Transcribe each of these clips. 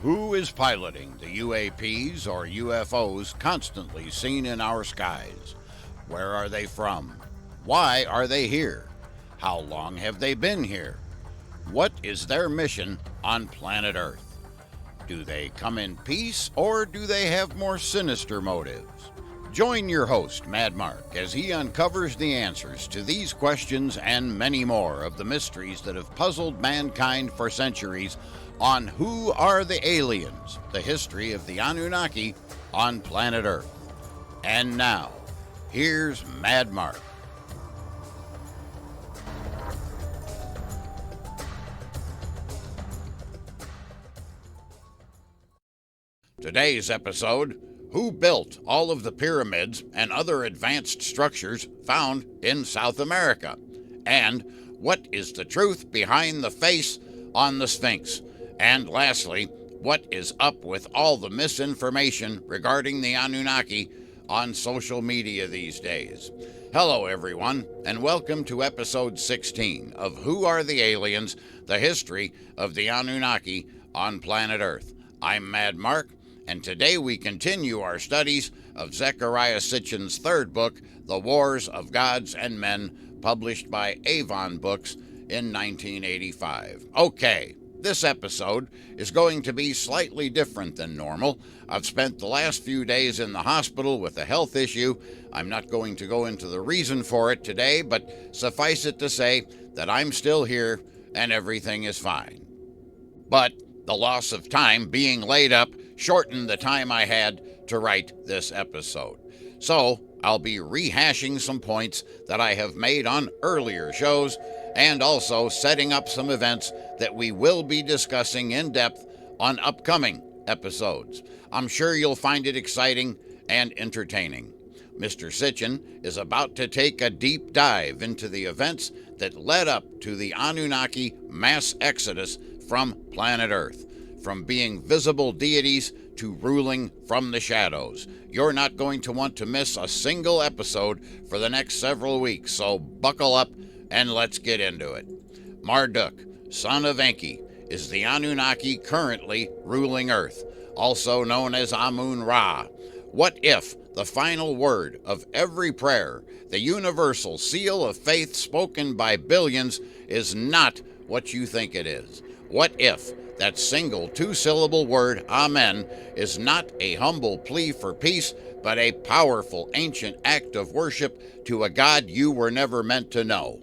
Who is piloting the UAPs or UFOs constantly seen in our skies? Where are they from? Why are they here? How long have they been here? What is their mission on planet Earth? Do they come in peace or do they have more sinister motives? Join your host, Mad Mark, as he uncovers the answers to these questions and many more of the mysteries that have puzzled mankind for centuries on Who Are the Aliens? The history of the Anunnaki on planet Earth. And now, here's Mad Mark. Today's episode: who built all of the pyramids and other advanced structures found in South America? And what is the truth behind the face on the Sphinx? And lastly, what is up with all the misinformation regarding the Anunnaki on social media these days? Hello, everyone, and welcome to episode 16 of Who Are the Aliens? The history of the Anunnaki on planet Earth. I'm Mad Mark, and today we continue our studies of Zecharia Sitchin's third book, The Wars of Gods and Men, published by Avon Books in 1985. Okay, this episode is going to be slightly different than normal. I've spent the last few days in the hospital with a health issue. I'm not going to go into the reason for it today, but suffice it to say that I'm still here and everything is fine. But the loss of time being laid up shortened the time I had to write this episode. So I'll be rehashing some points that I have made on earlier shows and also setting up some events that we will be discussing in depth on upcoming episodes. I'm sure you'll find it exciting and entertaining. Mr. Sitchin is about to take a deep dive into the events that led up to the Anunnaki mass exodus from planet Earth, from being visible deities to ruling from the shadows. You're not going to want to miss a single episode for the next several weeks, so buckle up and let's get into it. Marduk, son of Enki, is the Anunnaki currently ruling Earth, also known as Amun-Ra. What if the final word of every prayer, the universal seal of faith spoken by billions, is not what you think it is? What if that single two-syllable word, Amen, is not a humble plea for peace, but a powerful ancient act of worship to a God you were never meant to know?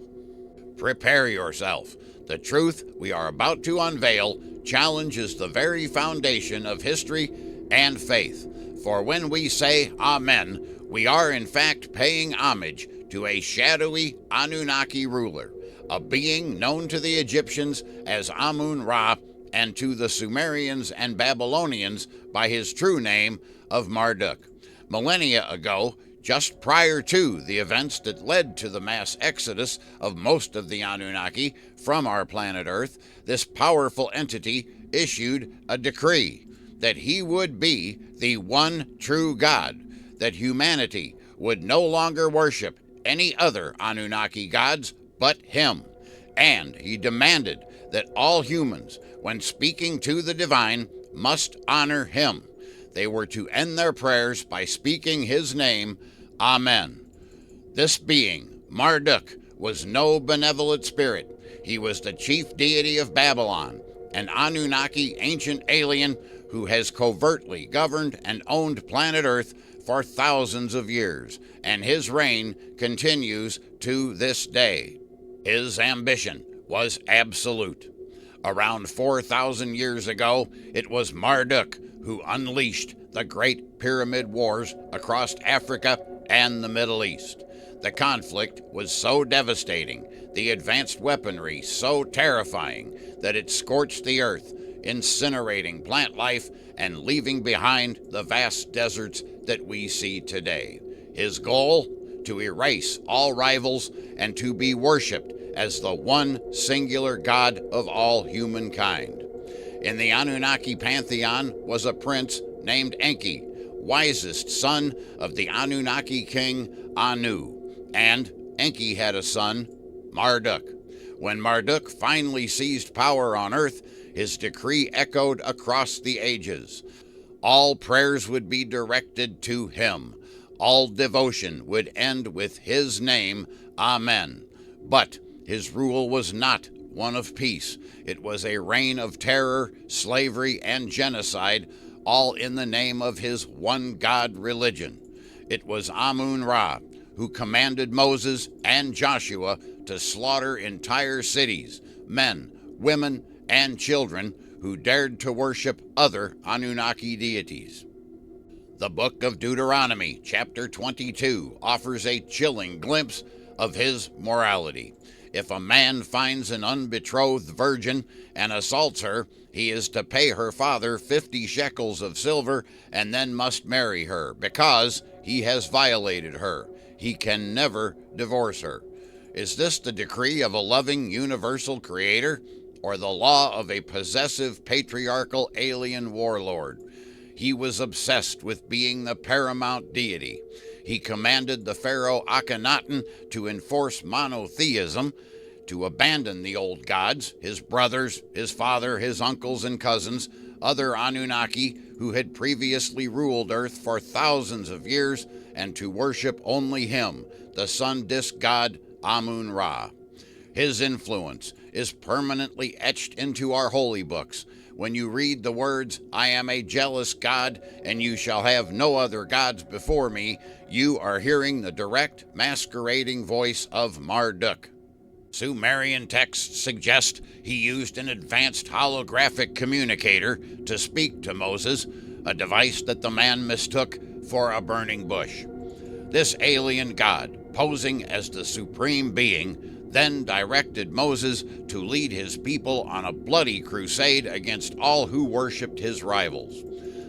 Prepare yourself. The truth we are about to unveil challenges the very foundation of history and faith. For when we say Amen, we are in fact paying homage to a shadowy Anunnaki ruler, a being known to the Egyptians as Amun-Ra and to the Sumerians and Babylonians by his true name of Marduk. Millennia ago, just prior to the events that led to the mass exodus of most of the Anunnaki from our planet Earth, this powerful entity issued a decree that he would be the one true God, that humanity would no longer worship any other Anunnaki gods but him. And he demanded that all humans, when speaking to the divine, must honor him. They were to end their prayers by speaking his name, Amen. This being, Marduk, was no benevolent spirit. He was the chief deity of Babylon, an Anunnaki ancient alien who has covertly governed and owned planet Earth for thousands of years, and his reign continues to this day. His ambition was absolute. Around 4,000 years ago, it was Marduk who unleashed the Great Pyramid Wars across Africa and the Middle East. The conflict was so devastating, the advanced weaponry so terrifying, that it scorched the earth, incinerating plant life and leaving behind the vast deserts that we see today. His goal? To erase all rivals and to be worshipped as the one singular God of all humankind. In the Anunnaki pantheon was a prince named Enki, wisest son of the Anunnaki king Anu, and Enki had a son, Marduk. When Marduk finally seized power on earth, his decree echoed across the ages. All prayers would be directed to him. All devotion would end with his name, Amen. But his rule was not one of peace. It was a reign of terror, slavery, and genocide, all in the name of his one God religion. It was Amun-Ra who commanded Moses and Joshua to slaughter entire cities, men, women, and children who dared to worship other Anunnaki deities. The book of Deuteronomy, chapter 22, offers a chilling glimpse of his morality. If a man finds an unbetrothed virgin and assaults her, he is to pay her father 50 shekels of silver and then must marry her, because he has violated her. He can never divorce her. Is this the decree of a loving universal creator, or the law of a possessive patriarchal alien warlord? He was obsessed with being the paramount deity. He commanded the pharaoh Akhenaten to enforce monotheism, to abandon the old gods, his brothers, his father, his uncles and cousins, other Anunnaki who had previously ruled Earth for thousands of years, and to worship only him, the sun disk god Amun-Ra. His influence is permanently etched into our holy books. When you read the words, "I am a jealous God, and you shall have no other gods before me," you are hearing the direct, masquerading voice of Marduk. Sumerian texts suggest he used an advanced holographic communicator to speak to Moses, a device that the man mistook for a burning bush. This alien god, posing as the supreme being, then directed Moses to lead his people on a bloody crusade against all who worshipped his rivals.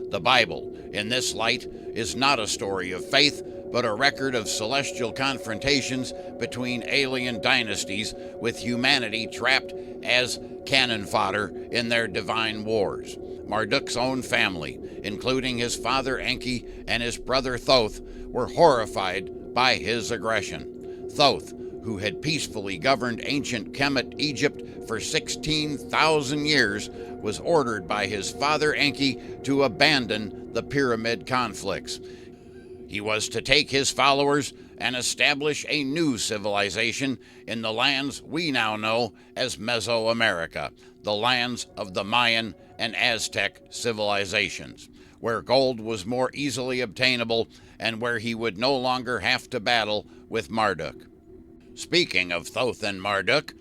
The Bible, in this light, is not a story of faith, but a record of celestial confrontations between alien dynasties, with humanity trapped as cannon fodder in their divine wars. Marduk's own family, including his father Enki and his brother Thoth, were horrified by his aggression. Thoth, who had peacefully governed ancient Kemet Egypt for 16,000 years, was ordered by his father Enki to abandon the pyramid conflicts. He was to take his followers and establish a new civilization in the lands we now know as Mesoamerica, the lands of the Mayan and Aztec civilizations, where gold was more easily obtainable and where he would no longer have to battle with Marduk. Speaking of Thoth and Marduk,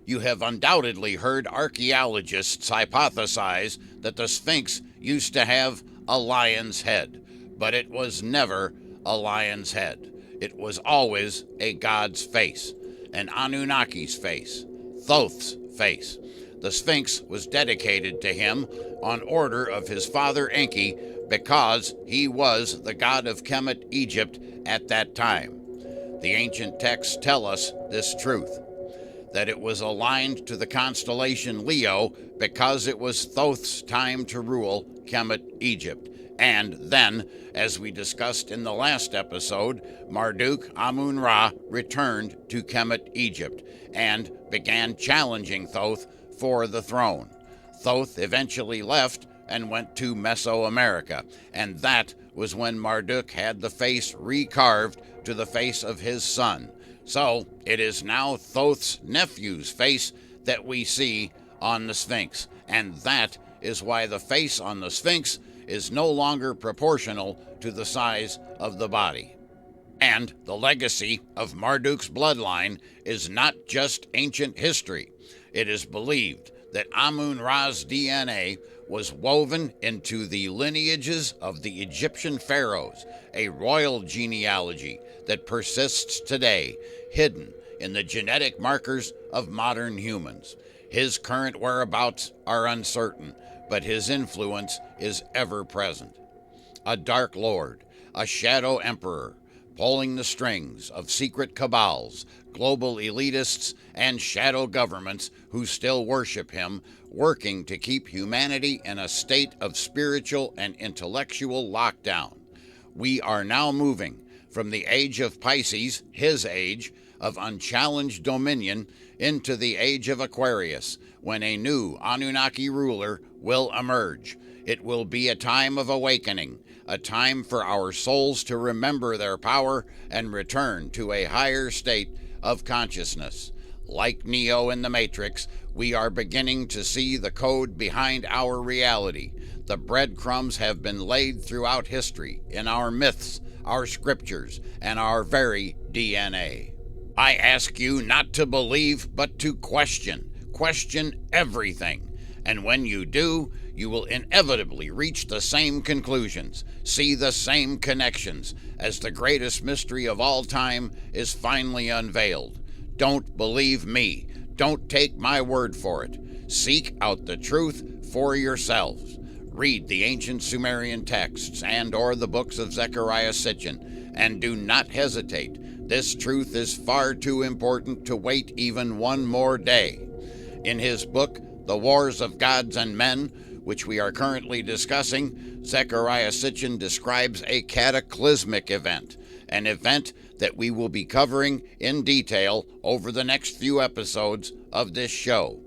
you have undoubtedly heard archaeologists hypothesize that the Sphinx used to have a lion's head, but it was never a lion's head. It was always a god's face, an Anunnaki's face, Thoth's face. The Sphinx was dedicated to him on order of his father Enki because he was the god of Kemet Egypt at that time. The ancient texts tell us this truth, that it was aligned to the constellation Leo because it was Thoth's time to rule Kemet Egypt. And then, as we discussed in the last episode, Marduk Amun-Ra returned to Kemet Egypt and began challenging Thoth for the throne. Thoth eventually left and went to Mesoamerica, and that was when Marduk had the face recarved to the face of his son. So it is now Thoth's nephew's face that we see on the Sphinx, and that is why the face on the Sphinx is no longer proportional to the size of the body. And the legacy of Marduk's bloodline is not just ancient history. It is believed that Amun-Ra's DNA was woven into the lineages of the Egyptian pharaohs, a royal genealogy that persists today, hidden in the genetic markers of modern humans. His current whereabouts are uncertain, but his influence is ever present. A dark lord, a shadow emperor, pulling the strings of secret cabals, global elitists, and shadow governments who still worship him, working to keep humanity in a state of spiritual and intellectual lockdown. We are now moving from the age of Pisces, his age, of unchallenged dominion into the age of Aquarius, when a new Anunnaki ruler will emerge. It will be a time of awakening, a time for our souls to remember their power and return to a higher state of consciousness. Like Neo in the Matrix, we are beginning to see the code behind our reality. The breadcrumbs have been laid throughout history, in our myths, our scriptures, and our very DNA. I ask you not to believe, but to question. Question everything. And when you do, you will inevitably reach the same conclusions, see the same connections, as the greatest mystery of all time is finally unveiled. Don't believe me. Don't take my word for it. Seek out the truth for yourselves. Read the ancient Sumerian texts and/or the books of Zecharia Sitchin, and do not hesitate. This truth is far too important to wait even one more day. In his book, The Wars of Gods and Men, which we are currently discussing, Zecharia Sitchin describes a cataclysmic event, an event that we will be covering in detail over the next few episodes of this show.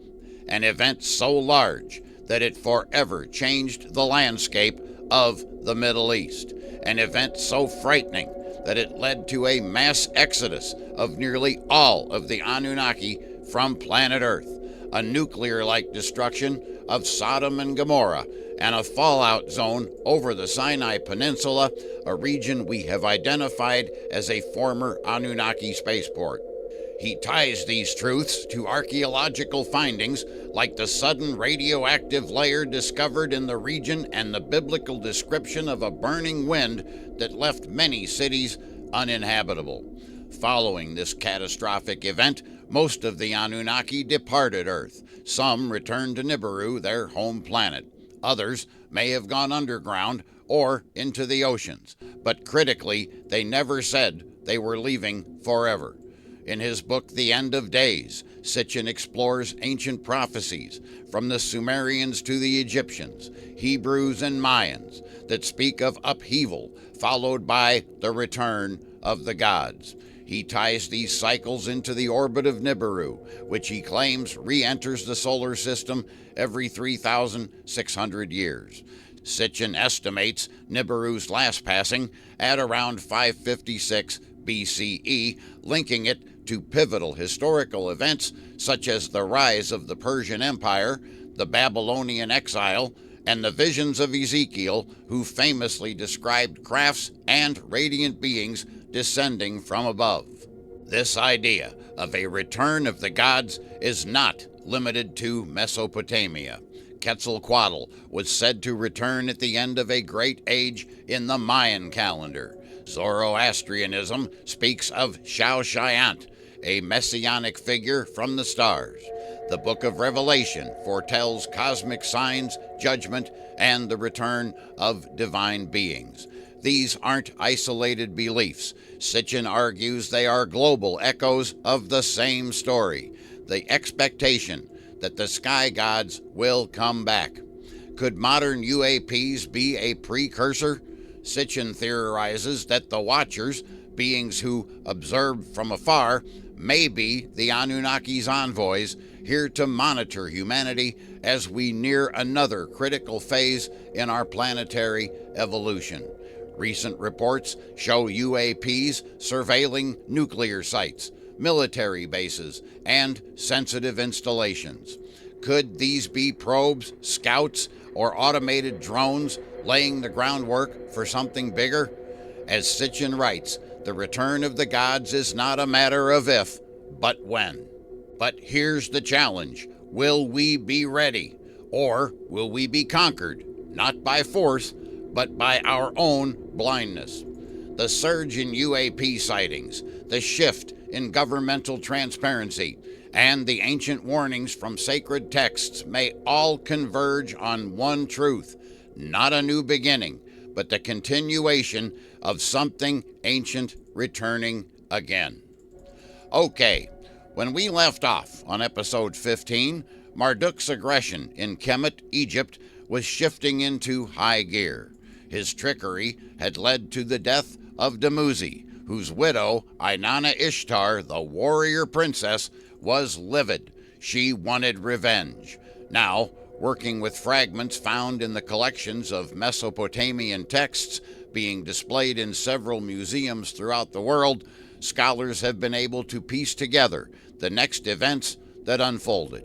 An event so large that it forever changed the landscape of the Middle East. An event so frightening that it led to a mass exodus of nearly all of the Anunnaki from planet Earth, a nuclear-like destruction of Sodom and Gomorrah, and a fallout zone over the Sinai Peninsula, a region we have identified as a former Anunnaki spaceport. He ties these truths to archaeological findings like the sudden radioactive layer discovered in the region and the biblical description of a burning wind that left many cities uninhabitable. Following this catastrophic event, most of the Anunnaki departed Earth. Some returned to Nibiru, their home planet. Others may have gone underground or into the oceans, but critically, they never said they were leaving forever. In his book, The End of Days, Sitchin explores ancient prophecies from the Sumerians to the Egyptians, Hebrews, and Mayans that speak of upheaval followed by the return of the gods. He ties these cycles into the orbit of Nibiru, which he claims re-enters the solar system every 3,600 years. Sitchin estimates Nibiru's last passing at around 556 BCE, linking it to pivotal historical events such as the rise of the Persian Empire, the Babylonian exile, and the visions of Ezekiel, who famously described crafts and radiant beings descending from above. This idea of a return of the gods is not limited to Mesopotamia. Quetzalcoatl was said to return at the end of a great age in the Mayan calendar. Zoroastrianism speaks of Shao-Shiant, a messianic figure from the stars. The Book of Revelation foretells cosmic signs, judgment, and the return of divine beings. These aren't isolated beliefs. Sitchin argues they are global echoes of the same story, the expectation that the sky gods will come back. Could modern UAPs be a precursor? Sitchin theorizes that the Watchers, beings who observe from afar, may be the Anunnaki's envoys, here to monitor humanity as we near another critical phase in our planetary evolution. Recent reports show UAPs surveilling nuclear sites, military bases, and sensitive installations. Could these be probes, scouts, or automated drones laying the groundwork for something bigger? As Sitchin writes, the return of the gods is not a matter of if, but when. But here's the challenge. Will we be ready? Or will we be conquered, not by force, but by our own blindness? The surge in UAP sightings, the shift in governmental transparency, and the ancient warnings from sacred texts may all converge on one truth: not a new beginning, but the continuation of something ancient returning again. Okay, when we left off on episode 15, Marduk's aggression in Kemet, Egypt, was shifting into high gear. His trickery had led to the death of Dumuzi, whose widow, Inanna Ishtar, the warrior princess, was livid. She wanted revenge. Now, working with fragments found in the collections of Mesopotamian texts being displayed in several museums throughout the world, scholars have been able to piece together the next events that unfolded.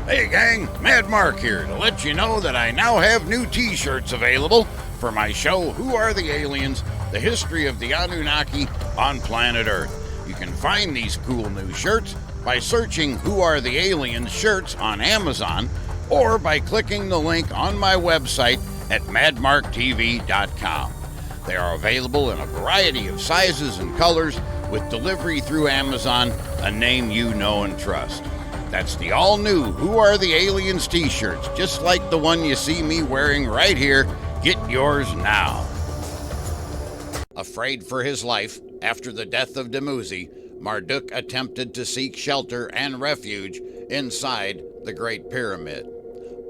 Hey gang, Mad Mark here to let you know that I now have new t-shirts available for my show, Who Are the Aliens? The History of the Anunnaki on Planet Earth. You can find these cool new shirts by searching Who Are the Aliens shirts on Amazon or by clicking the link on my website at madmarktv.com. They are available in a variety of sizes and colors with delivery through Amazon, a name you know and trust. That's the all-new Who Are the Aliens t-shirts, just like the one you see me wearing right here. Get yours now. Afraid for his life after the death of Dumuzi, Marduk attempted to seek shelter and refuge inside the Great Pyramid.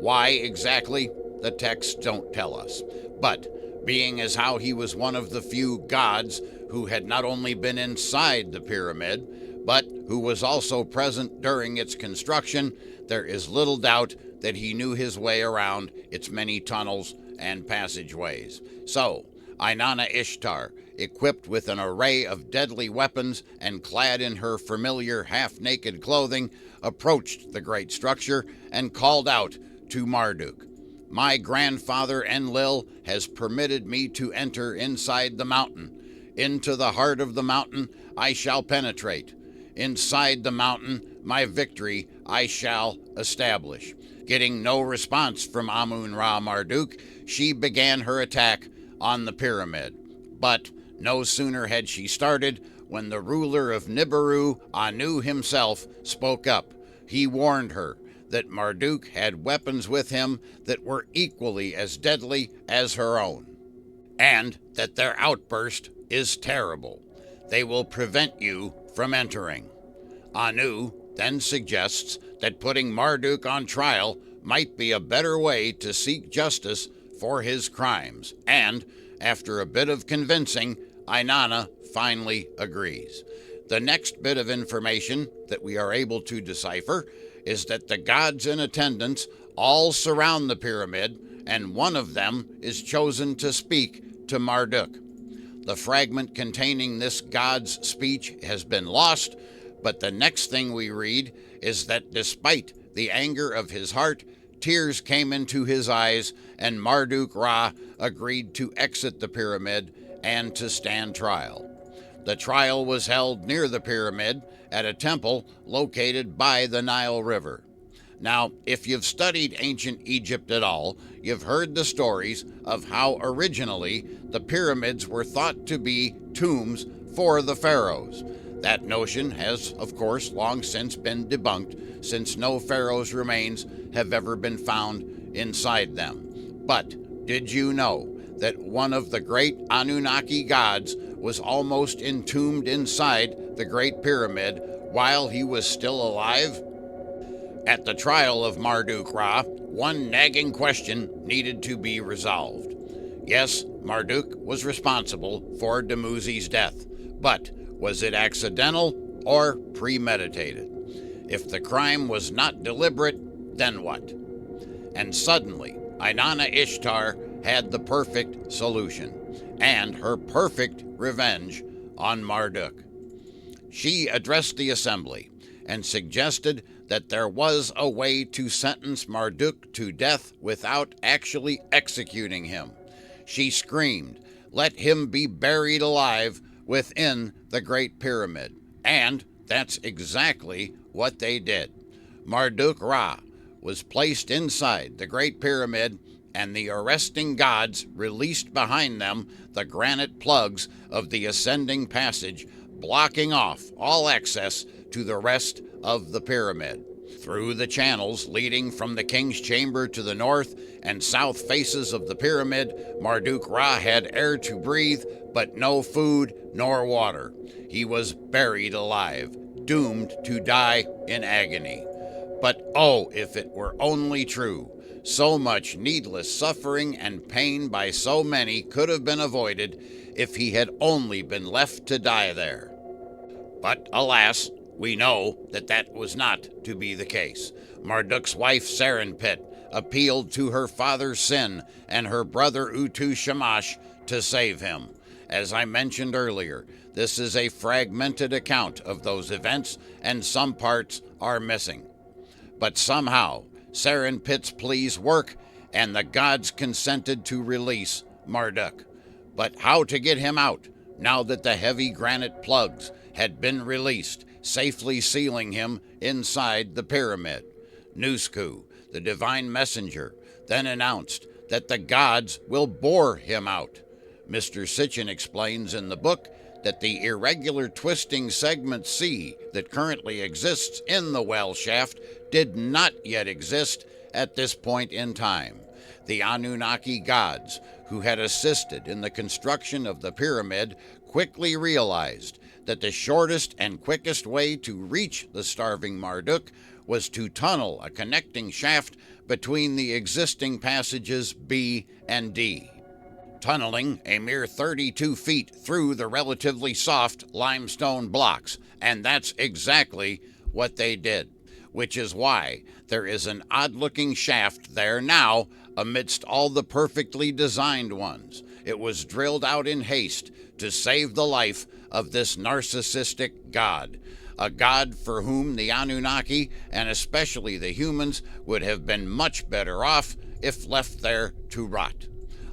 Why exactly? The texts don't tell us. But being as how he was one of the few gods who had not only been inside the pyramid, but who was also present during its construction, there is little doubt that he knew his way around its many tunnels and passageways. So, Inanna Ishtar, equipped with an array of deadly weapons and clad in her familiar half-naked clothing, approached the great structure and called out to Marduk, "My grandfather Enlil has permitted me to enter inside the mountain. Into the heart of the mountain I shall penetrate. Inside the mountain, my victory I shall establish." Getting no response from Amun-Ra Marduk, she began her attack on the pyramid. But no sooner had she started when the ruler of Nibiru, Anu himself, spoke up. He warned her that Marduk had weapons with him that were equally as deadly as her own, and that their outburst is terrible. They will prevent you from entering. Anu then suggests that putting Marduk on trial might be a better way to seek justice for his crimes, and after a bit of convincing, Inanna finally agrees. The next bit of information that we are able to decipher is that the gods in attendance all surround the pyramid, and one of them is chosen to speak to Marduk. The fragment containing this god's speech has been lost, but the next thing we read is that despite the anger of his heart, tears came into his eyes, and Marduk-Ra agreed to exit the pyramid and to stand trial. The trial was held near the pyramid at a temple located by the Nile River. Now, if you've studied ancient Egypt at all, you've heard the stories of how originally the pyramids were thought to be tombs for the pharaohs. That notion has, of course, long since been debunked, since no pharaoh's remains have ever been found inside them. But did you know that one of the great Anunnaki gods was almost entombed inside the Great Pyramid while he was still alive? At the trial of Marduk-Ra, one nagging question needed to be resolved. Yes, Marduk was responsible for Dumuzi's death, but was it accidental or premeditated? If the crime was not deliberate, then what? And suddenly, Inanna Ishtar had the perfect solution, and her perfect revenge on Marduk. She addressed the assembly and suggested that there was a way to sentence Marduk to death without actually executing him. She screamed, "Let him be buried alive within the Great Pyramid." And that's exactly what they did. Marduk-Ra was placed inside the Great Pyramid, and the arresting gods released behind them the granite plugs of the ascending passage, blocking off all access to the rest of the pyramid. Through the channels leading from the king's chamber to the north and south faces of the pyramid, Marduk-Ra had air to breathe, but no food nor water. He was buried alive, doomed to die in agony. But oh, if it were only true, so much needless suffering and pain by so many could have been avoided if he had only been left to die there. But alas, we know that that was not to be the case. Marduk's wife Serenpit appealed to her father Sin and her brother Utu Shamash to save him. As I mentioned earlier, this is a fragmented account of those events, and some parts are missing. But somehow, Serenpit's pleas work, and the gods consented to release Marduk. But how to get him out, now that the heavy granite plugs had been released, safely sealing him inside the pyramid? Nusku, the divine messenger, then announced that the gods will bore him out. Mr. Sitchin explains in the book that the irregular twisting segment C that currently exists in the well shaft did not yet exist at this point in time. The Anunnaki gods, who had assisted in the construction of the pyramid, quickly realized that the shortest and quickest way to reach the starving Marduk was to tunnel a connecting shaft between the existing passages B and D. Tunneling a mere 32 feet through the relatively soft limestone blocks, and that's exactly what they did, which is why there is an odd-looking shaft there now amidst all the perfectly designed ones. It was drilled out in haste to save the life of this narcissistic god, a god for whom the Anunnaki, and especially the humans, would have been much better off if left there to rot.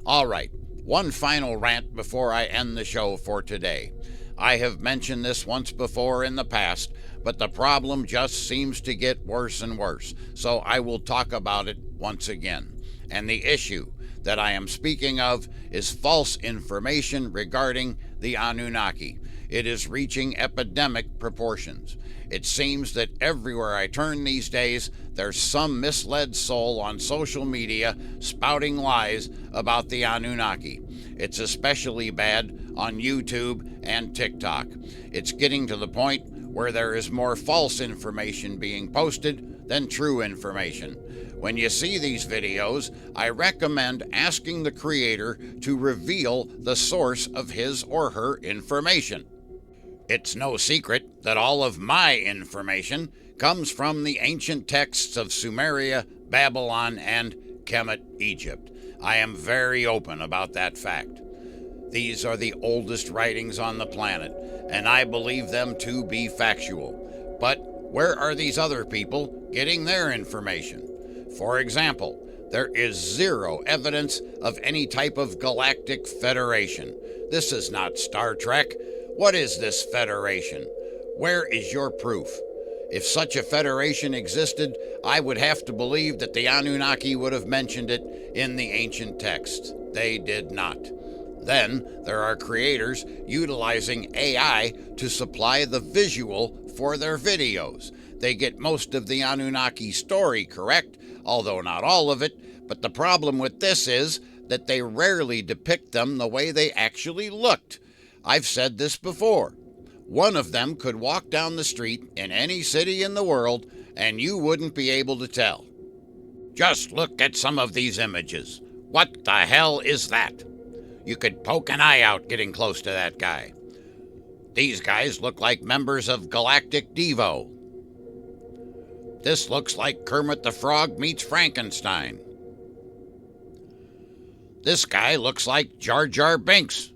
All right, one final rant before I end the show for today. I have mentioned this once before in the past, but the problem just seems to get worse and worse, so I will talk about it once again. And the issue that I am speaking of is false information regarding the Anunnaki. It is reaching epidemic proportions. It seems that everywhere I turn these days, there's some misled soul on social media spouting lies about the Anunnaki. It's especially bad on YouTube and TikTok. It's getting to the point where there is more false information being posted than true information. When you see these videos, I recommend asking the creator to reveal the source of his or her information. It's no secret that all of my information comes from the ancient texts of Sumeria, Babylon, and Kemet, Egypt. I am very open about that fact. These are the oldest writings on the planet, and I believe them to be factual. But where are these other people getting their information? For example, there is zero evidence of any type of galactic federation. This is not Star Trek. What is this federation? Where is your proof? If such a federation existed, I would have to believe that the Anunnaki would have mentioned it in the ancient texts. They did not. Then there are creators utilizing AI to supply the visual for their videos. They get most of the Anunnaki story correct, although not all of it, but the problem with this is that they rarely depict them the way they actually looked. I've said this before. One of them could walk down the street in any city in the world and you wouldn't be able to tell. Just look at some of these images. What the hell is that? You could poke an eye out getting close to that guy. These guys look like members of Galactic Devo. This looks like Kermit the Frog meets Frankenstein. This guy looks like Jar Jar Binks.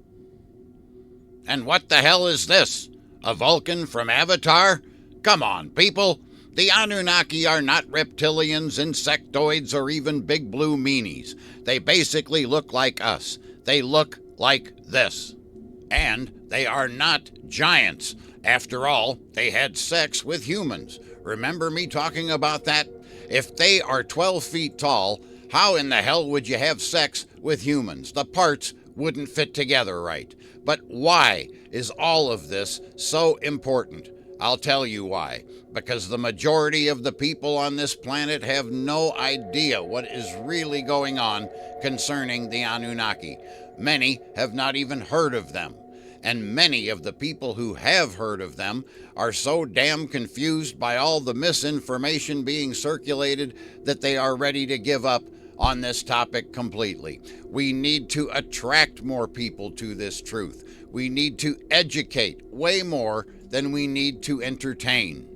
And what the hell is this? A Vulcan from Avatar? Come on, people. The Anunnaki are not reptilians, insectoids, or even big blue meanies. They basically look like us. They look like this. And they are not giants. After all, they had sex with humans. Remember me talking about that? If they are 12 feet tall, how in the hell would you have sex with humans? The parts wouldn't fit together right. But why is all of this so important? I'll tell you why. Because the majority of the people on this planet have no idea what is really going on concerning the Anunnaki. Many have not even heard of them. and many of the people who have heard of them are so damn confused by all the misinformation being circulated that they are ready to give up on this topic completely. We need to attract more people to this truth. We need to educate way more than we need to entertain.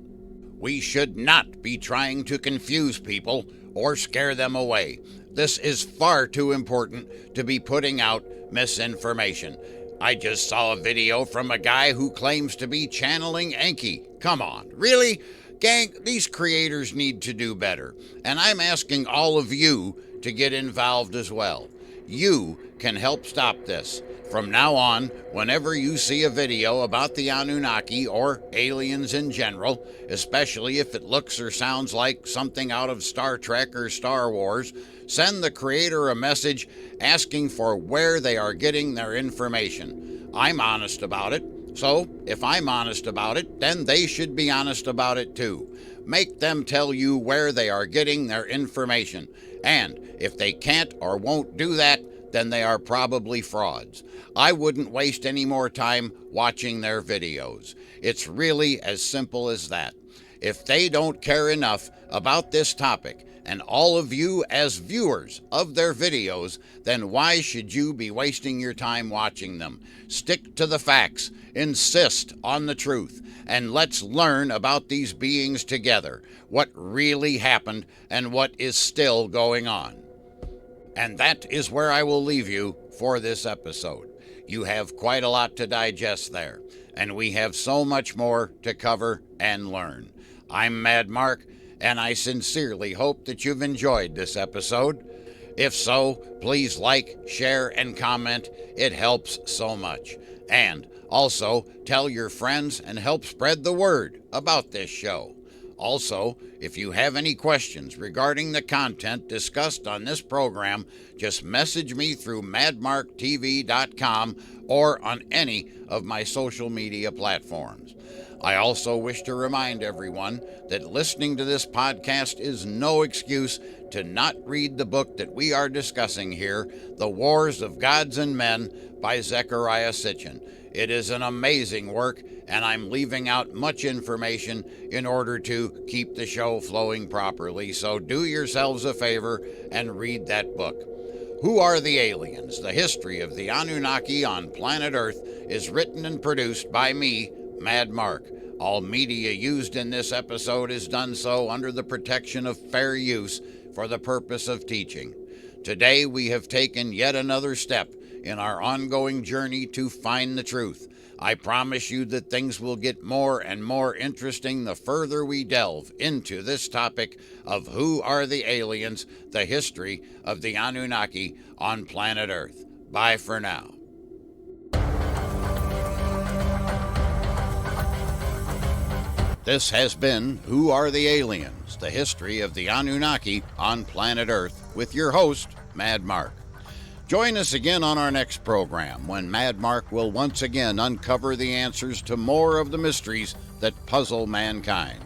We should not be trying to confuse people or scare them away. This is far too important to be putting out misinformation. I just saw a video from a guy who claims to be channeling Enki. Come on, really? Gang, these creators need to do better. And I'm asking all of you to get involved as well. You can help stop this. From now on, whenever you see a video about the Anunnaki or aliens in general, especially if it looks or sounds like something out of Star Trek or Star Wars, send the creator a message asking for where they are getting their information. I'm honest about it, so if I'm honest about it, then they should be honest about it too. Make them tell you where they are getting their information. And if they can't or won't do that, then they are probably frauds. I wouldn't waste any more time watching their videos. It's really as simple as that. If they don't care enough about this topic, and all of you as viewers of their videos, then why should you be wasting your time watching them? Stick to the facts, insist on the truth, and let's learn about these beings together, what really happened and what is still going on. And that is where I will leave you for this episode. You have quite a lot to digest there, and we have so much more to cover and learn. I'm Mad Mark, and I sincerely hope that you've enjoyed this episode. If so, please like, share, and comment. It helps so much. And also, tell your friends and help spread the word about this show. Also, if you have any questions regarding the content discussed on this program, just message me through madmarktv.com or on any of my social media platforms. I also wish to remind everyone that listening to this podcast is no excuse to not read the book that we are discussing here, The Wars of Gods and Men by Zecharia Sitchin. It is an amazing work, and I'm leaving out much information in order to keep the show flowing properly, so do yourselves a favor and read that book. Who Are the Aliens? The History of the Anunnaki on Planet Earth is written and produced by me, Mad Mark. All media used in this episode is done so under the protection of fair use for the purpose of teaching. Today we have taken yet another step in our ongoing journey to find the truth. I promise you that things will get more and more interesting the further we delve into this topic of who are the aliens, the history of the Anunnaki on planet Earth. Bye for now. This has been Who Are the Aliens? The History of the Anunnaki on Planet Earth with your host, Mad Mark. Join us again on our next program when Mad Mark will once again uncover the answers to more of the mysteries that puzzle mankind.